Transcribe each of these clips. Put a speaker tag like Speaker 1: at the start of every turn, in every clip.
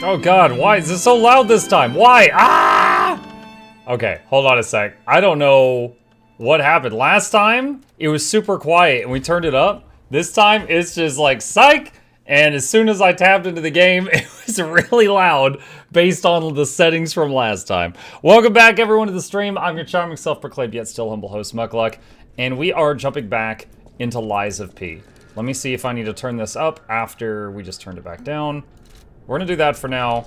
Speaker 1: Oh god, why is this so loud this time? Why? Ah! Okay, hold on a sec. I don't know what happened. Last time, it was super quiet and we turned it up. This time, it's just like, psych! And as soon as I tapped into the game, it was really loud based on the settings from last time. Welcome back, everyone, to the stream. I'm your charming, self-proclaimed, yet still humble host, Mukluk. And we are jumping back into Lies of P. Let me see if I need to turn this up after we just turned it back down. We're gonna do that for now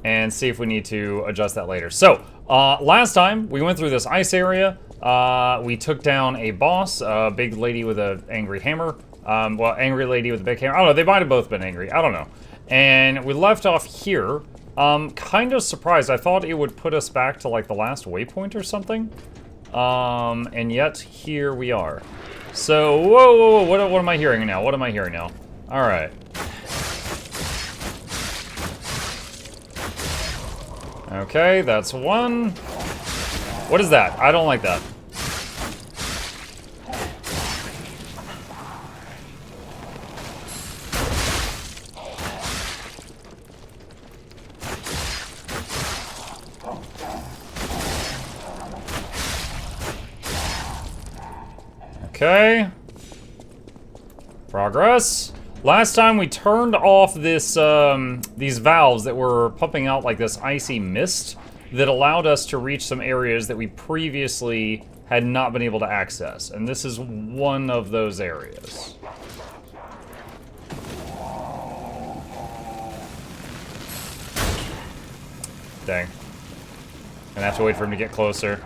Speaker 1: and see if we need to adjust that later. So, last time we went through this ice area. We took down a boss, a big lady with an angry hammer. Well, angry lady with a big hammer. I don't know, they might have both been angry. I don't know. And we left off here. Kind of surprised. I thought it would put us back to like the last waypoint or something. And yet here we are. So, whoa, what am I hearing now? What am I hearing now? All right. Okay, that's one. What is that? I don't like that. Okay. Progress. Last time we turned off this, these valves that were pumping out like this icy mist that allowed us to reach some areas that we previously had not been able to access. And this is one of those areas. Dang. Gonna have to wait for him to get closer.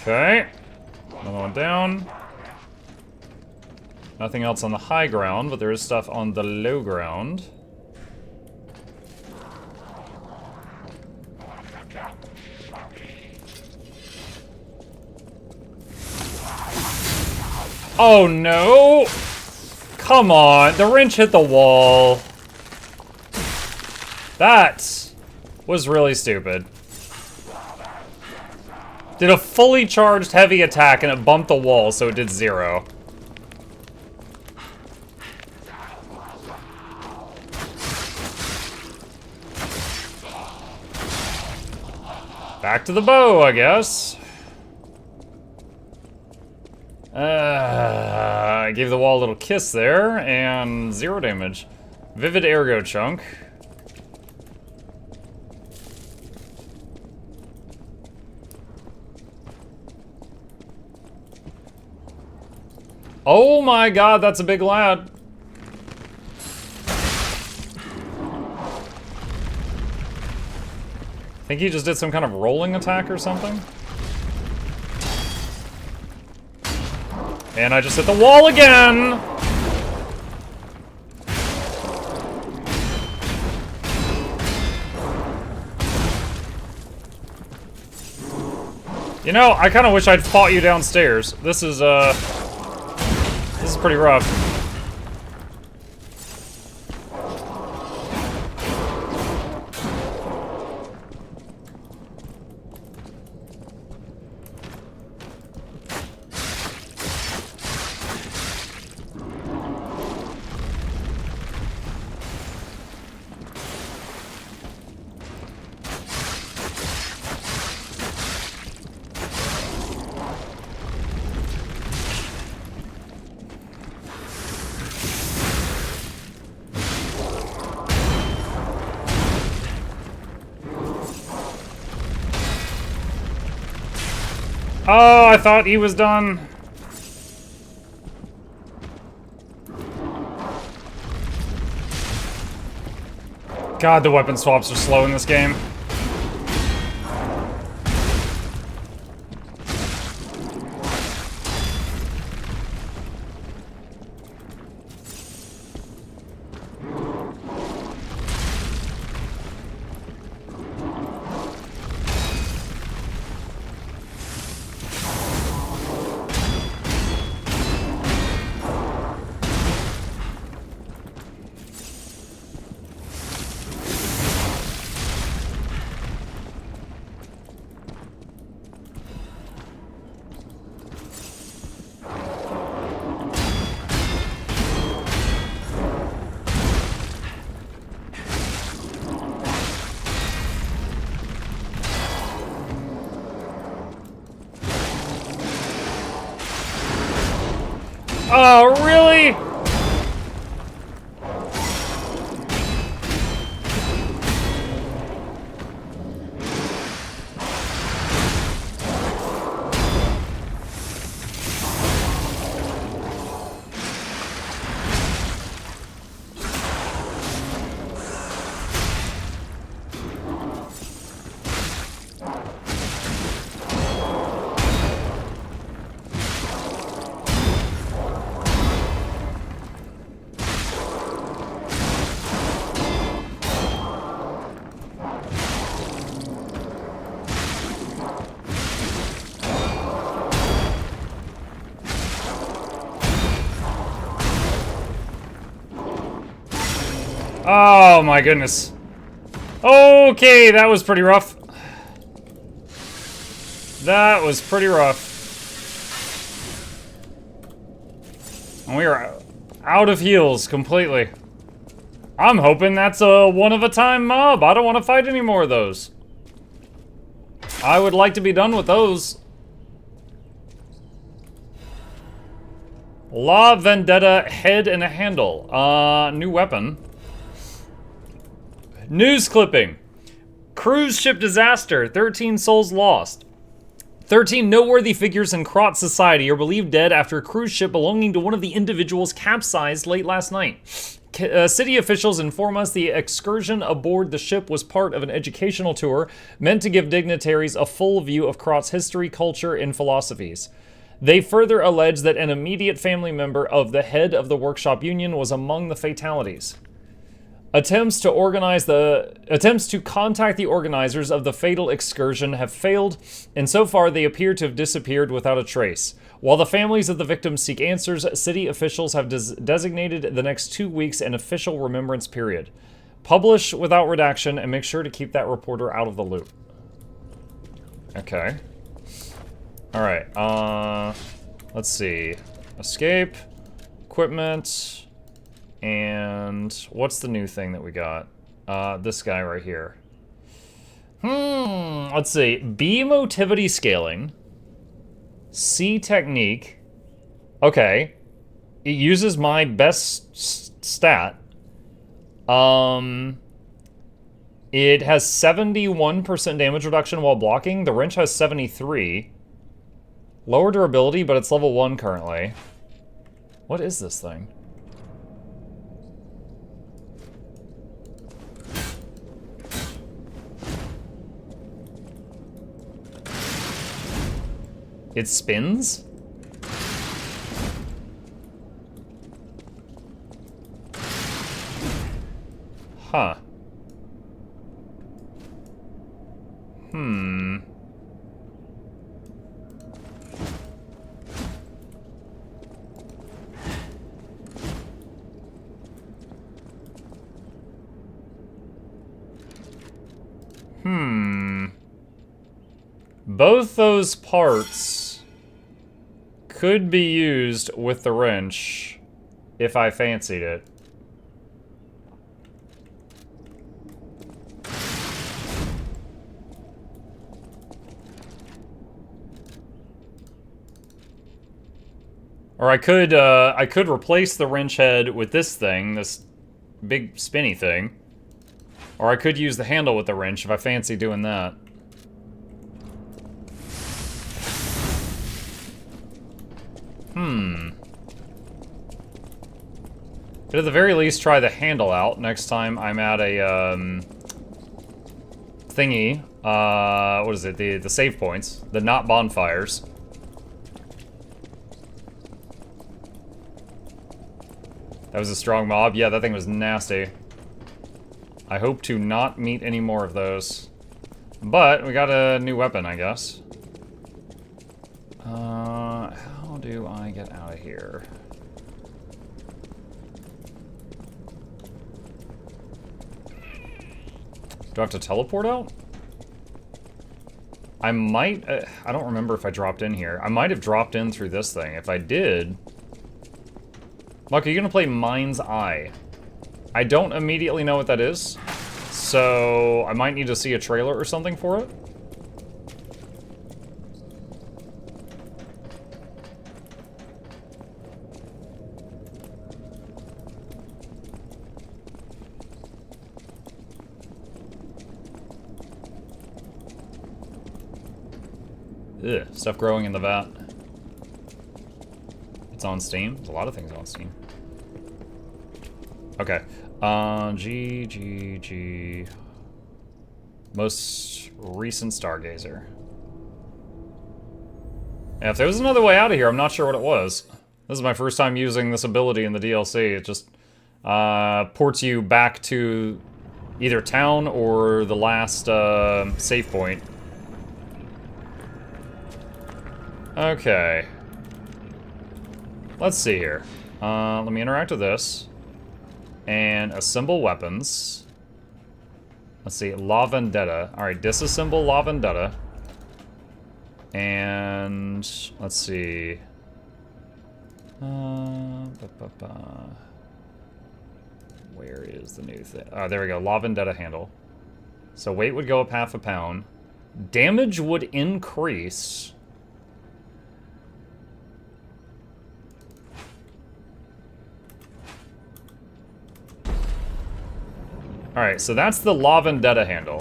Speaker 1: Okay, another one down. Nothing else on the high ground, but there is stuff on the low ground. Oh no! Come on, the wrench hit the wall. That was really stupid. Did a fully charged heavy attack and it bumped the wall, so it did 0. Back to the bow, I guess. I gave the wall a little kiss there, and 0 damage. Vivid Ergo Chunk. Oh my god, that's a big lad. I think he just did some kind of rolling attack or something. And I just hit the wall again! You know, I kind of wish I'd fought you downstairs. This is pretty rough. Oh, I thought he was done. God, the weapon swaps are slow in this game. Oh, really? Oh my goodness. Okay, that was pretty rough. That was pretty rough. And we are out of heals completely. I'm hoping that's a one-of-a-time mob. I don't want to fight any more of those. I would like to be done with those. La Vendetta head and a handle. New weapon. News clipping. Cruise ship disaster. 13 souls lost. 13 noteworthy figures in Krot society are believed dead after a cruise ship belonging to one of the individuals capsized late last night. City officials inform us the excursion aboard the ship was part of an educational tour meant to give dignitaries a full view of Krot's history, culture, and philosophies. They further allege that an immediate family member of the head of the workshop union was among the fatalities. Attempts to contact the organizers of the fatal excursion have failed, and so far they appear to have disappeared without a trace. While the families of the victims seek answers, city officials have designated the next 2 weeks an official remembrance period. Publish without redaction and make sure to keep that reporter out of the loop. Okay. Alright, let's see. Escape, equipment, and what's the new thing that we got? This guy right here. Let's see. B motivity scaling. C technique. Okay. It uses my best stat. It has 71% damage reduction while blocking. The wrench has 73. Lower durability, but it's level 1 currently. What is this thing? It spins? Huh. Both those parts could be used with the wrench if I fancied it. Or I could replace the wrench head with this thing, this big spinny thing. Or I could use the handle with the wrench if I fancy doing that. But at the very least, try the handle out next time I'm at a, thingy. What is it? The save points. The not bonfires. That was a strong mob. Yeah, that thing was nasty. I hope to not meet any more of those. But we got a new weapon, I guess. How do I get out of here? Do I have to teleport out? I might, I don't remember if I dropped in here. I might have dropped in through this thing. If I did... Mark, are you gonna play Mind's Eye? I don't immediately know what that is, so I might need to see a trailer or something for it. Ugh, stuff growing in the vat. It's on Steam. There's a lot of things on Steam. Okay. G. Most recent Stargazer. Yeah, if there was another way out of here, I'm not sure what it was. This is my first time using this ability in the DLC. It just ports you back to either town or the last save point. Okay. Let's see here. Let me interact with this. And assemble weapons. Let's see, La Vendetta. Alright, disassemble La Vendetta. And let's see. Where is the new thing? Oh, there we go. La Vendetta handle. So weight would go up half a pound. Damage would increase. Alright, so that's the La Vendetta handle.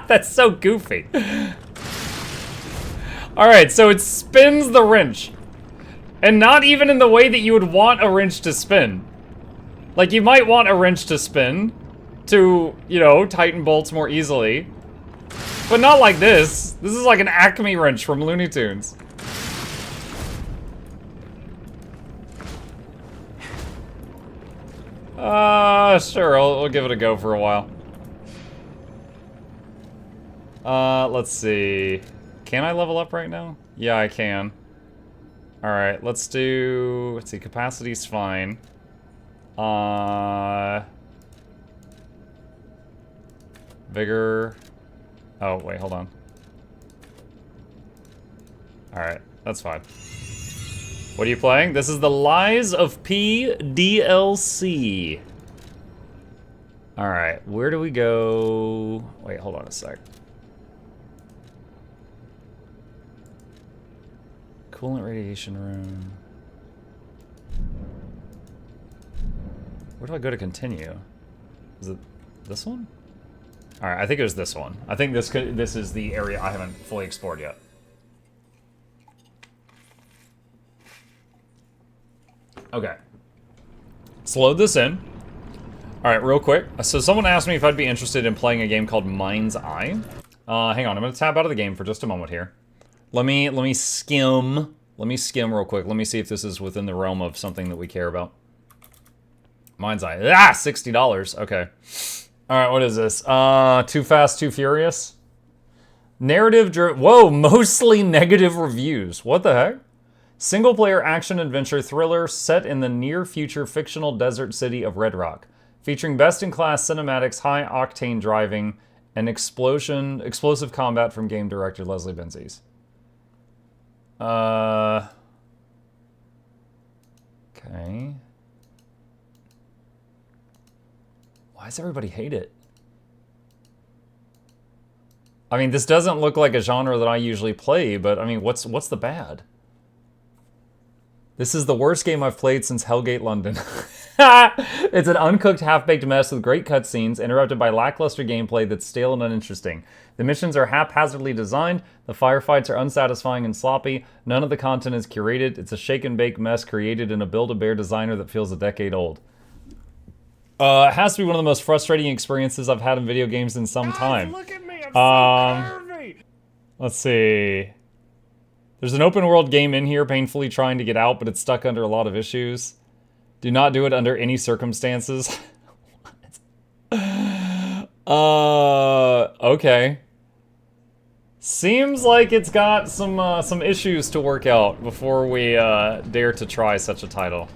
Speaker 1: That's so goofy. Alright, so it spins the wrench. And not even in the way that you would want a wrench to spin. Like, you might want a wrench to spin to, you know, tighten bolts more easily. But not like this. This is like an Acme wrench from Looney Tunes. Sure, we'll give it a go for a while. Let's see. Can I level up right now? Yeah, I can. Alright, let's see, capacity's fine. Vigor. Oh, wait, hold on. Alright, that's fine. What are you playing? This is the Lies of P DLC. Alright, where do we go? Wait, hold on a sec. Coolant radiation room. Where do I go to continue? Is it this one? Alright, I think it was this one. I think this is the area I haven't fully explored yet. Okay. Let's load this in. Alright, real quick. So someone asked me if I'd be interested in playing a game called Mind's Eye. Hang on, I'm gonna tab out of the game for just a moment here. Let me skim. Let me skim real quick. Let me see if this is within the realm of something that we care about. Mind's Eye. Ah, $60. Okay. Alright, what is this? Too Fast, Too Furious? Narrative driven. Whoa, mostly negative reviews. What the heck? Single-player action-adventure thriller set in the near-future fictional desert city of Red Rock, featuring best-in-class cinematics, high-octane driving, and explosive combat from game director Leslie Benzies. Okay. Why does everybody hate it? I mean, this doesn't look like a genre that I usually play, but I mean, what's the bad? This is the worst game I've played since Hellgate London. It's an uncooked, half-baked mess with great cutscenes, interrupted by lackluster gameplay that's stale and uninteresting. The missions are haphazardly designed, the firefights are unsatisfying and sloppy, none of the content is curated, it's a shake-and-bake mess created in a Build-A-Bear designer that feels a decade old. It has to be one of the most frustrating experiences I've had in video games in some time.
Speaker 2: Look at me, I'm so curvy.
Speaker 1: Let's see. There's an open world game in here painfully trying to get out, but it's stuck under a lot of issues. Do not do it under any circumstances. Okay. Seems like it's got some issues to work out before we dare to try such a title.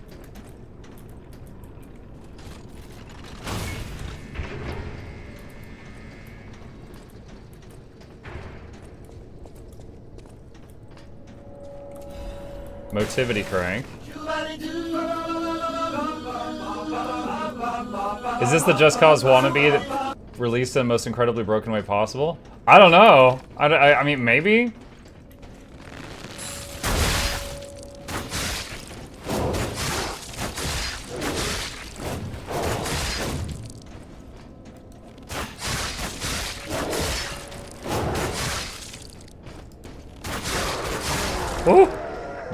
Speaker 1: Motivity crank. Is this the Just Cause wannabe that released in the most incredibly broken way possible? I don't know. I mean, maybe?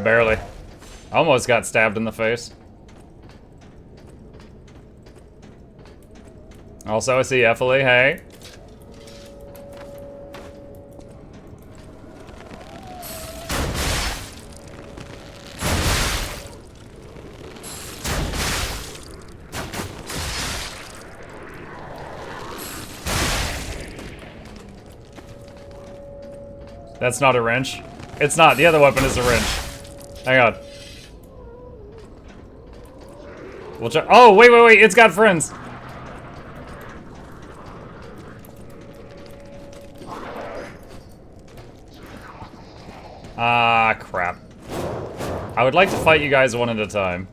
Speaker 1: Barely. Almost got stabbed in the face. Also, I see Ethel, hey. That's not a wrench. It's not. The other weapon is a wrench. Hang on. We'll check. Oh, wait, wait, wait. It's got friends. Ah, crap. I would like to fight you guys one at a time.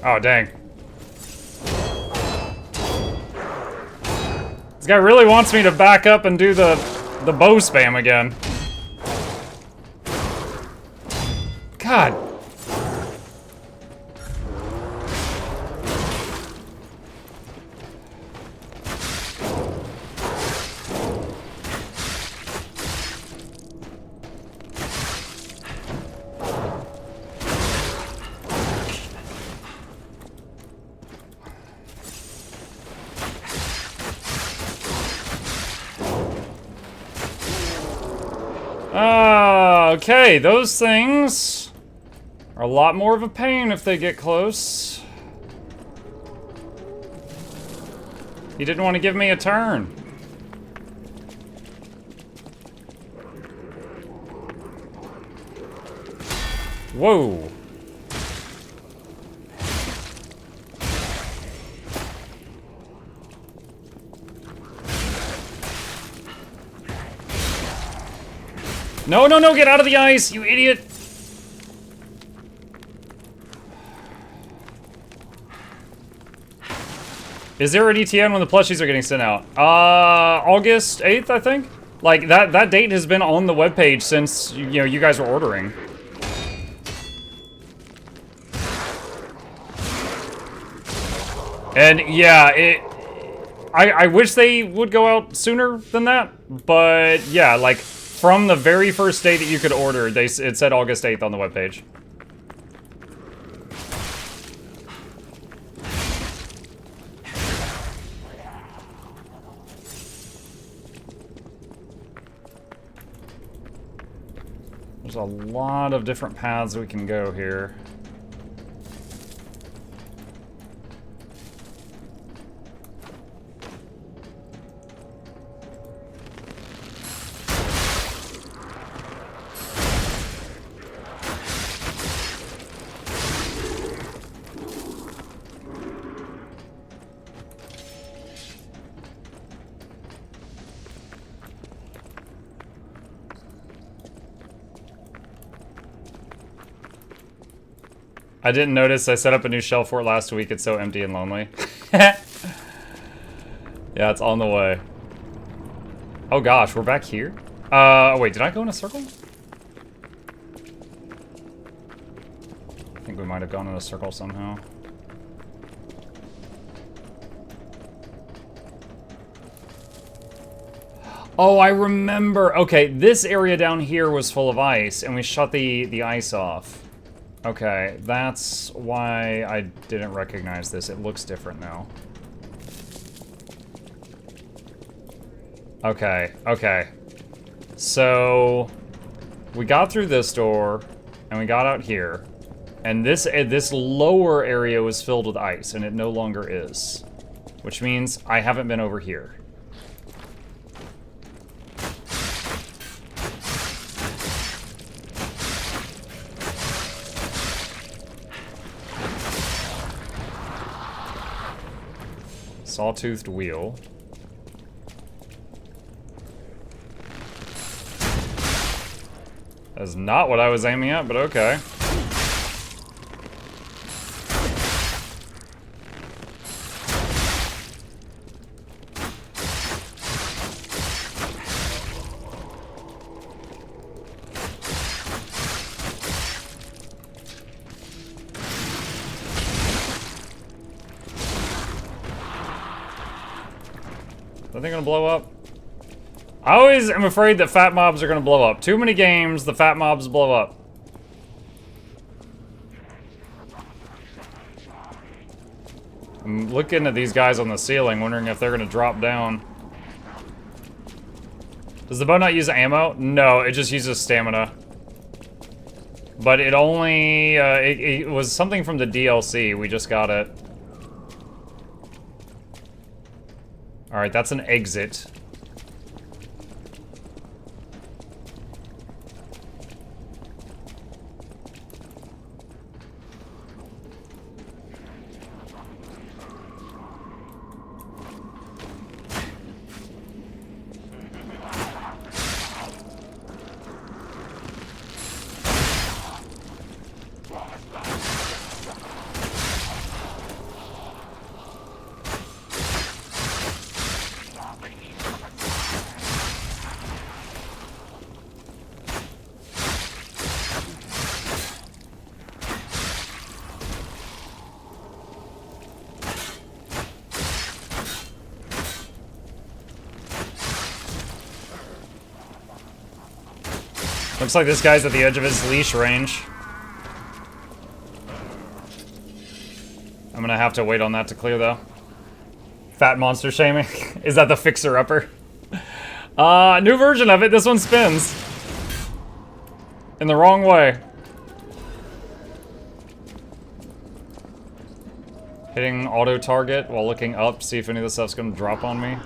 Speaker 1: Oh, dang. This guy really wants me to back up and do the bow spam again. God. Okay, those things are a lot more of a pain if they get close. He didn't want to give me a turn. Whoa. No, no, no, get out of the ice, you idiot! Is there an ETN when the plushies are getting sent out? August 8th, I think? Like, that date has been on the webpage since, you know, you guys were ordering. And, yeah, I wish they would go out sooner than that, but, yeah, like, from the very first day that you could order, it said August 8th on the webpage. There's a lot of different paths we can go here. I didn't notice I set up a new shelf for it last week. It's so empty and lonely. Yeah, it's on the way. Oh gosh, we're back here? Wait, did I go in a circle? I think we might have gone in a circle somehow. Oh, I remember. Okay, this area down here was full of ice, and we shut the ice off. Okay, that's why I didn't recognize this. It looks different now. Okay, okay. So, we got through this door, and we got out here. And this lower area was filled with ice, and it no longer is. Which means I haven't been over here. Sawtoothed wheel. That's not what I was aiming at, but okay. they gonna blow up? I always am afraid that fat mobs are gonna blow up. Too many games, the fat mobs blow up. I'm looking at these guys on the ceiling, wondering if they're gonna drop down. Does the bow not use ammo? No, it just uses stamina. But it only, it was something from the DLC. We just got it. Alright, that's an exit. Looks like this guy's at the edge of his leash range. I'm gonna have to wait on that to clear, though. Fat monster shaming. Is that the fixer-upper? New version of it. This one spins. In the wrong way. Hitting auto-target while looking up, see if any of this stuff's gonna drop on me.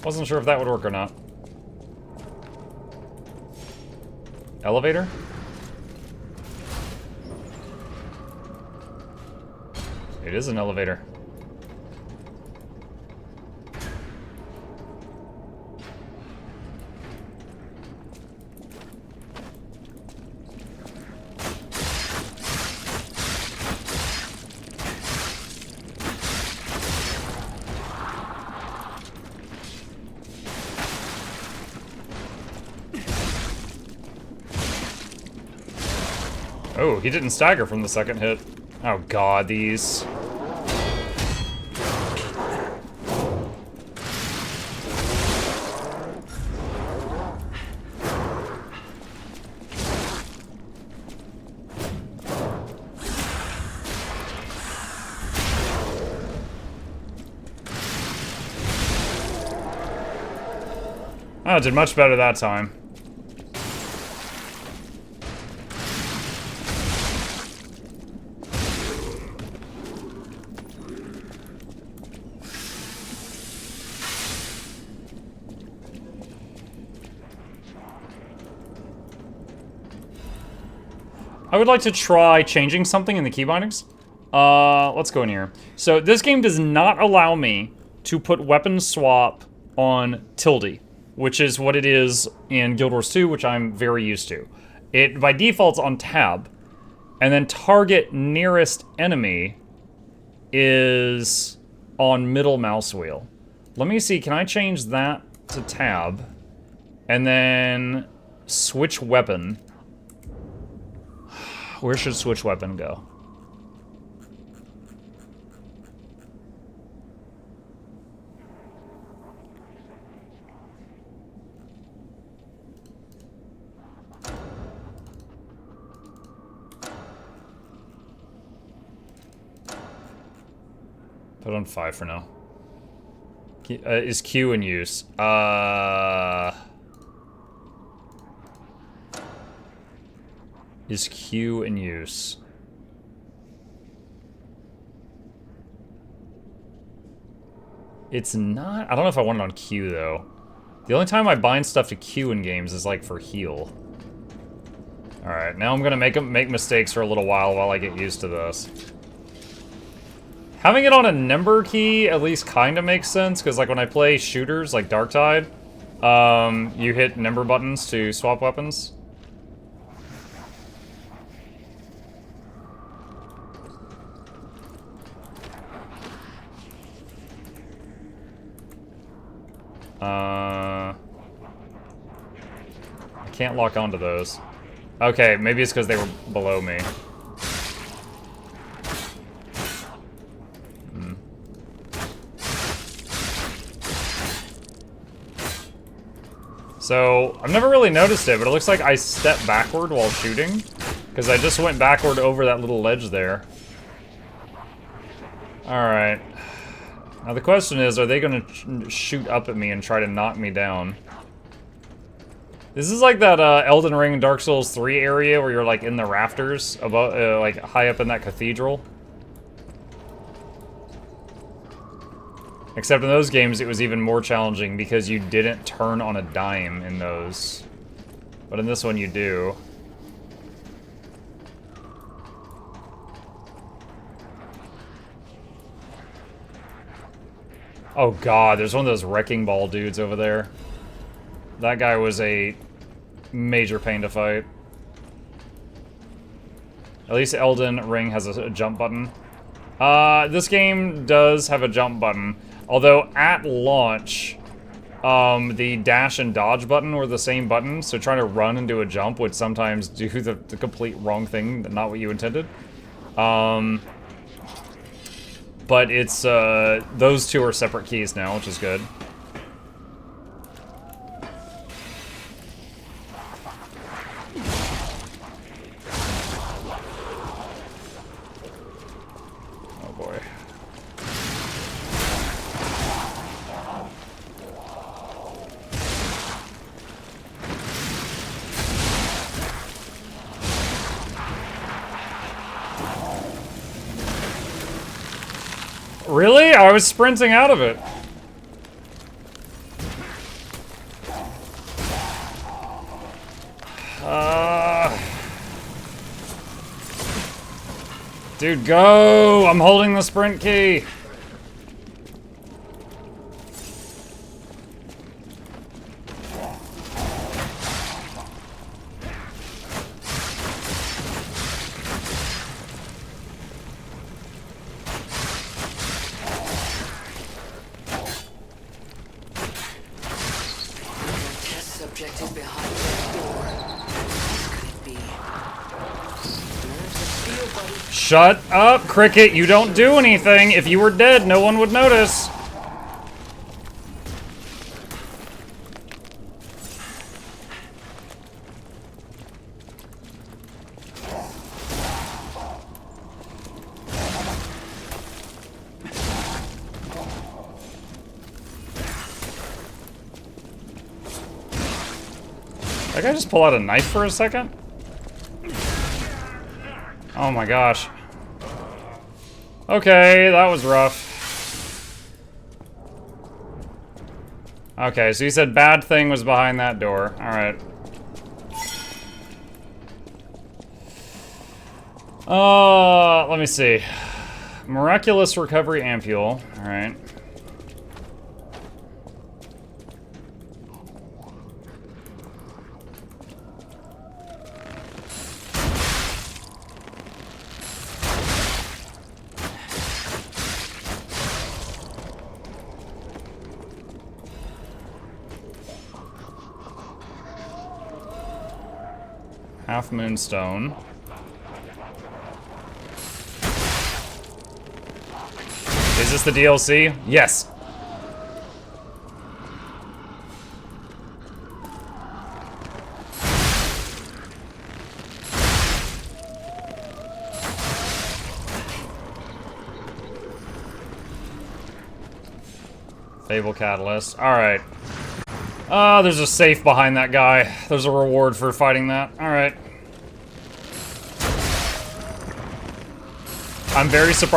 Speaker 1: Wasn't sure if that would work or not. Elevator? It is an elevator. Oh, he didn't stagger from the second hit. Oh god, these. Oh, it did much better that time. I would like to try changing something in the key bindings. Let's go in here. So this game does not allow me to put weapon swap on tilde, which is what it is in Guild Wars 2, which I'm very used to. It, by default, is on tab, and then target nearest enemy is on middle mouse wheel. Let me see, can I change that to tab, and then switch weapon? Where should switch weapon go? Put on 5 for now. Is Q in use? Is Q in use? It's not. I don't know if I want it on Q though. The only time I bind stuff to Q in games is like for heal. All right, now I'm gonna make mistakes for a little while I get used to this. Having it on a number key at least kind of makes sense because like when I play shooters like Darktide, you hit number buttons to swap weapons. I can't lock onto those. Okay, maybe it's because they were below me. So, I've never really noticed it, but it looks like I stepped backward while shooting. Because I just went backward over that little ledge there. Alright. Now the question is, are they going to shoot up at me and try to knock me down? This is like that Elden Ring Dark Souls 3 area where you're like in the rafters, above, like high up in that cathedral. Except in those games, it was even more challenging because you didn't turn on a dime in those. But in this one, you do. Oh god, there's one of those wrecking ball dudes over there. That guy was a major pain to fight. At least Elden Ring has a jump button. This game does have a jump button. Although, at launch, the dash and dodge button were the same button, so trying to run and do a jump would sometimes do the complete wrong thing, not what you intended. But it's, those two are separate keys now, which is good. Oh boy. Really? I was sprinting out of it. Dude, go! I'm holding the sprint key. Shut up, Cricket. You don't do anything. If you were dead, no one would notice. That guy just pull out a knife for a second? Oh my gosh. Okay, that was rough. Okay, so you said bad thing was behind that door. Alright. Let me see. Miraculous recovery ampule. Alright. Half Moonstone. Is this the DLC? Yes. Fable Catalyst. Alright. There's a safe behind that guy. There's a reward for fighting that. Alright. I'm very surprised.